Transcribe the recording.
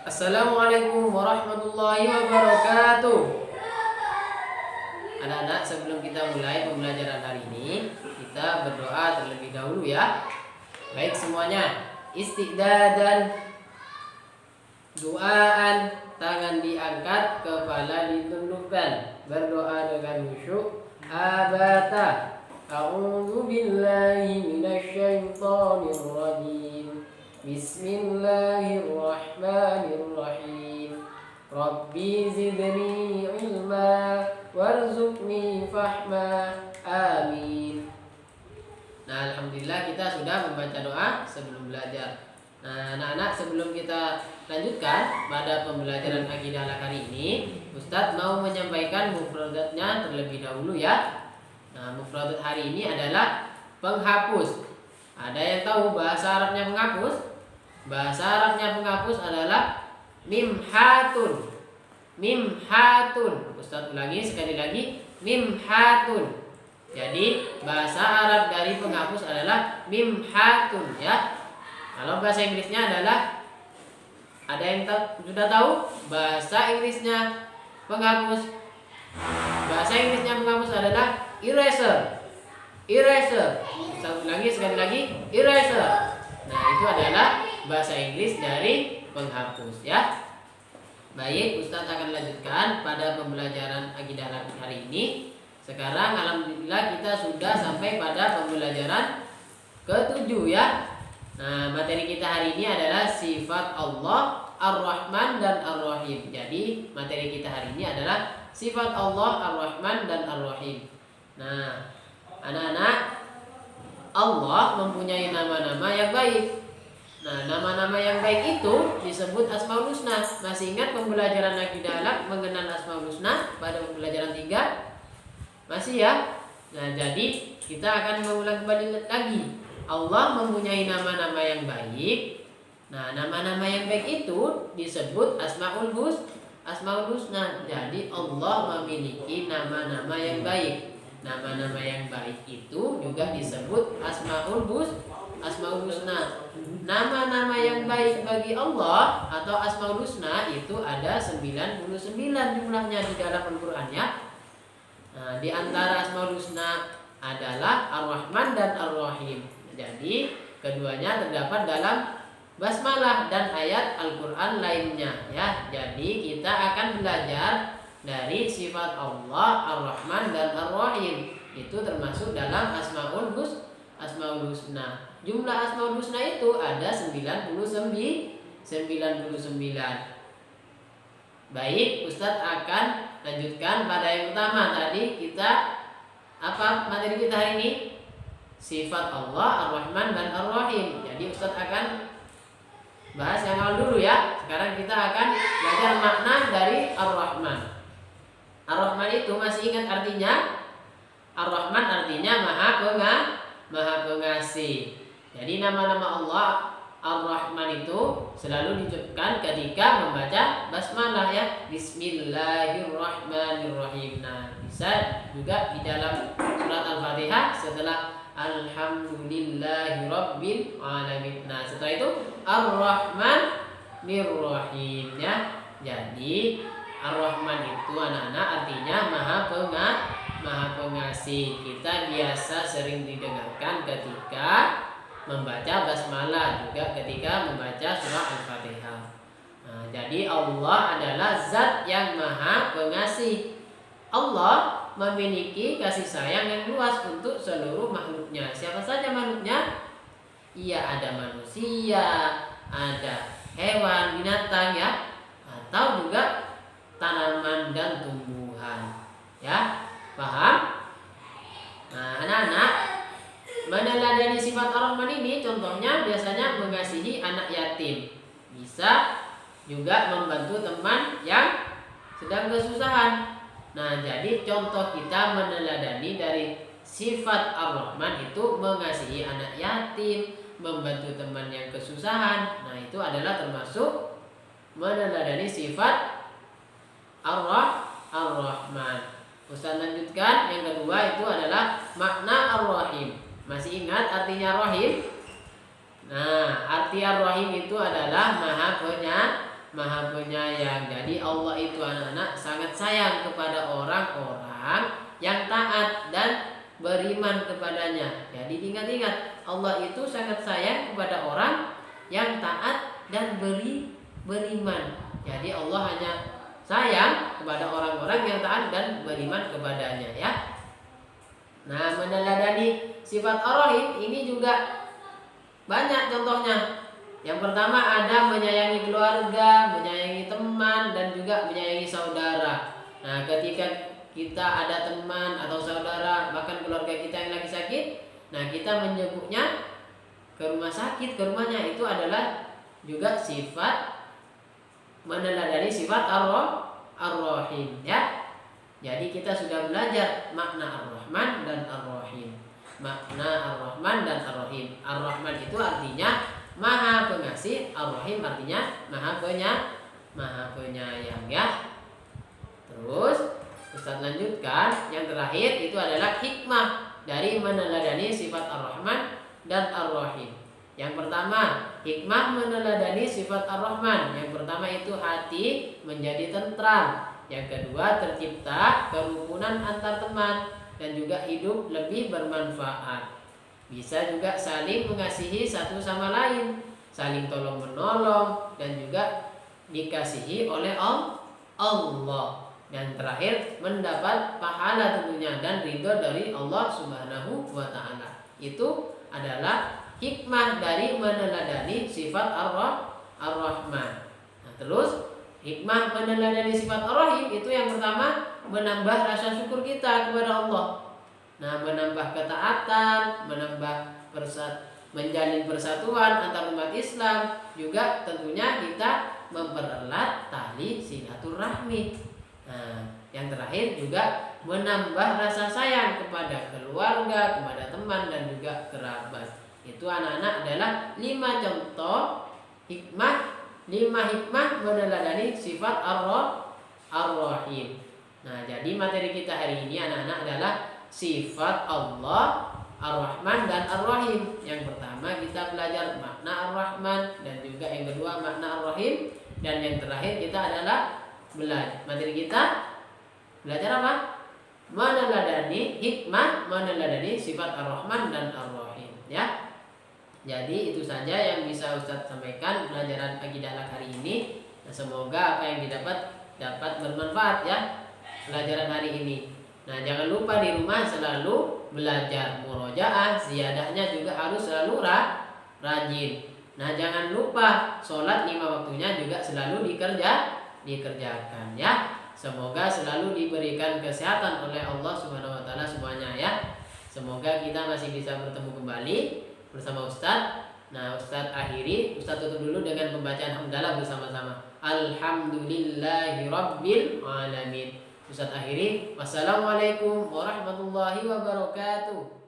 Assalamualaikum warahmatullahi wabarakatuh. Anak-anak, sebelum kita mulai pembelajaran hari ini, kita berdoa terlebih dahulu ya. Baik semuanya, istiqdadan, doaan, tangan diangkat, kepala ditundukkan, berdoa dengan khusyuk. Abata, a'udzu billahi minasyaitonir rajim. Bismillahirrahmanirrahim. Rabbi zidni ilma warzuqni fahma. Amin. Nah, alhamdulillah kita sudah membaca doa sebelum belajar. Nah, anak-anak, sebelum kita lanjutkan pada pembelajaran akidah hari ini, Ustadz mau menyampaikan mufradatnya terlebih dahulu ya. Nah, mufradat hari ini adalah penghapus. Ada yang tahu bahasa Arabnya penghapus? Bahasa Arabnya penghapus adalah mimhatun. Mimhatun. Ustaz ulangi sekali lagi, mimhatun. Jadi bahasa Arab dari penghapus adalah mimhatun ya. Kalau bahasa Inggrisnya adalah, ada yang sudah tahu bahasa Inggrisnya penghapus? Bahasa Inggrisnya penghapus adalah eraser. Eraser. Ustaz ulangi sekali lagi, eraser. Nah, itu adalah bahasa Inggris dari penghapus ya. Baik, Ustaz akan lanjutkan pada pembelajaran akidah hari ini. Sekarang alhamdulillah kita sudah sampai pada pembelajaran ke-7 ya. Nah, materi kita hari ini adalah sifat Allah Ar-Rahman dan Ar-Rahim. Jadi, materi kita hari ini adalah sifat Allah Ar-Rahman dan Ar-Rahim. Nah, anak-anak, Allah mempunyai nama-nama yang baik. Nah, nama-nama yang baik itu disebut Asmaul Husna. Masih ingat pembelajaran akidah mengenal Asmaul Husna pada pembelajaran 3? Masih ya? Nah, jadi kita akan mengulang kembali lagi. Allah mempunyai nama-nama yang baik. Nah, nama-nama yang baik itu disebut Asmaul Husna. Jadi Allah memiliki nama-nama yang baik. Nama-nama yang baik itu juga disebut Asmaul Husna. Nama-nama yang baik bagi Allah atau Asmaul Husna itu ada 99 jumlahnya di dalam Al-Qur'an ya. Nah, di antara Asmaul Husna adalah Ar-Rahman dan Ar-Rahim. Jadi, keduanya terdapat dalam basmalah dan ayat Al-Qur'an lainnya ya. Jadi, kita akan belajar dari sifat Allah Ar-Rahman dan Ar-Rahim. Itu termasuk dalam Asmaul Husna. Jumlah Asmaul Husna itu ada 99. Baik, Ustadz akan lanjutkan pada yang pertama. Tadi kita apa materi kita hari ini? Sifat Allah Ar-Rahman dan Ar-Rahim. Jadi Ustadz akan bahas yang awal dulu ya. Sekarang kita akan belajar makna dari Ar-Rahman. Ar-Rahman itu masih ingat artinya? Ar-Rahman artinya Maha Pengasih. Jadi nama-nama Allah Ar-Rahman itu selalu diucapkan ketika membaca basmalah ya. Bismillahirrahmanirrahim. Nah, bisa juga di dalam surat Al-Fatihah setelah Alhamdulillahirabbil alamin. Nah, setelah itu Ar-Rahmanir-Rahim ya. Jadi Ar-Rahman itu anak-anak artinya Maha Pengasih. Kita biasa sering didengarkan ketika membaca basmalah, juga ketika membaca surah Al-Fatihah. Nah, jadi Allah adalah zat yang Maha Pengasih. Allah memiliki kasih sayang yang luas untuk seluruh makhluknya. Siapa saja makhluknya? Iya, ada manusia, ada hewan, binatang ya, atau juga tanaman dan tumbuhan. Ya, paham? Nah, anak-anak, meneladani sifat Ar-Rahman ini contohnya biasanya mengasihi anak yatim. Bisa juga membantu teman yang sedang kesusahan. Nah, jadi contoh kita meneladani dari sifat Ar-Rahman itu mengasihi anak yatim, membantu teman yang kesusahan. Nah, itu adalah termasuk meneladani sifat Ar-Rahman. Ustaz lanjutkan, yang kedua itu adalah makna Ar-Rahim. Masih ingat artinya Rahim? Nah, arti Ar-Rahim itu adalah Maha Penyayang. Jadi Allah itu anak-anak sangat sayang kepada orang-orang yang taat dan beriman kepadanya. Jadi ingat-ingat, Allah itu sangat sayang kepada orang yang taat dan beriman. Jadi Allah hanya sayang kepada orang-orang yang taat dan beriman kepadanya, ya. Nah, meneladani sifat Ar-Rahim ini juga banyak contohnya. Yang pertama ada menyayangi keluarga, menyayangi teman, dan juga menyayangi saudara. Nah, ketika kita ada teman atau saudara, bahkan keluarga kita yang lagi sakit, nah kita menyebutnya ke rumah sakit, ke rumahnya, itu adalah juga sifat meneladani sifat Ar-Rahim, ya. Jadi kita sudah belajar makna Ar-Rahman dan Ar-Rahim. Makna Ar-Rahman dan Ar-Rahim. Ar-Rahman itu artinya Maha Pengasih, Ar-Rahim artinya Maha Penyayang, ya. Terus Ustaz lanjutkan, yang terakhir itu adalah hikmah dari meneladani sifat Ar-Rahman dan Ar-Rahim. Yang pertama, hikmah meneladani sifat Ar-Rahman. Yang pertama itu hati menjadi tentram. Yang kedua, tercipta kerukunan antar teman dan juga hidup lebih bermanfaat. Bisa juga saling mengasihi satu sama lain, saling tolong menolong, dan juga dikasihi oleh Allah. Dan terakhir, mendapat pahala tentunya dan ridho dari Allah Subhanahu wa Ta'ala. Itu adalah hikmah dari meneladani sifat Ar-Rahman. Nah, terus hikmah meneladani sifat Ar-Rahim itu yang pertama, menambah rasa syukur kita kepada Allah. Nah, menambah ketaatan, menjalin persatuan antar umat Islam, juga tentunya kita mempererat tali silaturahmi. Nah, yang terakhir juga menambah rasa sayang kepada keluarga, kepada teman, dan juga kerabat. Itu anak-anak adalah 5 contoh hikmah, 5 hikmah meneladani sifat Ar-Rahim. Nah, jadi materi kita hari ini anak-anak adalah sifat Allah Ar-Rahman dan Ar-Rahim. Yang pertama kita belajar makna Ar-Rahman, dan juga yang kedua makna Ar-Rahim, dan yang terakhir kita adalah materi kita belajar apa? Meneladani hikmah, meneladani sifat Ar-Rahman dan Ar-Rahim, ya. Jadi itu saja yang bisa Ustadz sampaikan pelajaran akidah hari ini. Nah, semoga apa yang dapat bermanfaat, ya, pelajaran hari ini. Nah, jangan lupa di rumah selalu belajar murojaah, ziyadahnya juga harus selalu rajin. Nah, jangan lupa sholat 5 waktunya juga selalu dikerjakan, ya. Semoga selalu diberikan kesehatan oleh Allah Subhanahu wa Ta'ala semuanya, ya. Semoga kita masih bisa bertemu kembali bersama Ustadz. Nah, Ustadz tutup dulu dengan pembacaan hamdalah bersama-sama. Alhamdulillahirabbil alamin. Ustadz akhiri, wassalamualaikum warahmatullahi wabarakatuh.